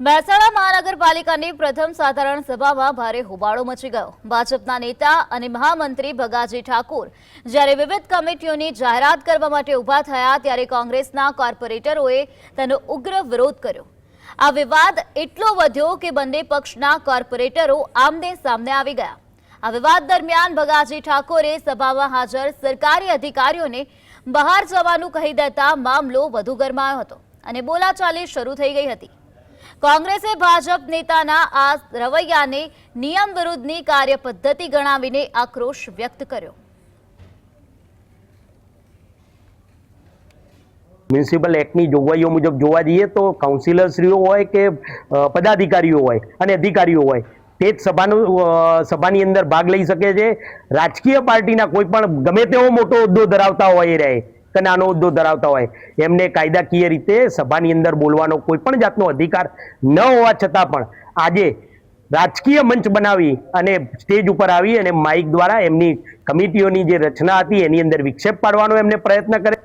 મહેસાણા મહાનગરપાલિકાની પ્રથમ સાધારણ સભામાં ભારે હોબાળો મચી ગયો। ભાજપના નેતા અને મહામંત્રી ભગાજી ઠાકોર જ્યારે વિવિધ કમિટીઓની જાહેરાત કરવા માટે ઊભા થયા ત્યારે કોંગ્રેસના કોર્પોરેટરોએ તેનો ઉગ્ર વિરોધ કર્યો। આ વિવાદ એટલો વધ્યો કે બંને પક્ષના કોર્પોરેટરો આમને સામને આવી ગયા। આ વિવાદ દરમિયાન ભગાજી ઠાકોરે સભામાં હાજર સરકારી અધિકારીઓને બહાર જવાનું કહી દેતા મામલો વધુ ગરમાયો હતો અને બોલાચાલી શરૂ થઈ ગઈ હતી। કોંગ્રેસે ભાજપ નેતાના આ રવૈયાને નિયમ વિરુદ્ધની કાર્યપદ્ધતિ ગણાવીને આક્રોશ વ્યક્ત કર્યો। મ્યુનિસિપલ એક્ટની જોગવાઈઓ મુજબ જોવા જઈએ તો કાઉન્સિલરશ્રીઓ હોય કે પદાધિકારીઓ હોય અને અધિકારીઓ હોય તે જ સભાની અંદર ભાગ લઈ શકે છે। રાજકીય પાર્ટીના કોઈ પણ ગમે તેવો મોટો હોદ્દો ધરાવતા હોય એ રહે કે નાનો હોદ્દો ધરાવતા હોય એમને કાયદાકીય રીતે સભાની અંદર બોલવાનો કોઈ પણ જાતનો અધિકાર ન હોવા છતાં પણ આજે રાજકીય મંચ બનાવી અને સ્ટેજ ઉપર આવી અને માઇક દ્વારા એમની કમિટીઓની જે રચના હતી એની અંદર વિક્ષેપ પાડવાનો એમને પ્રયત્ન કરે।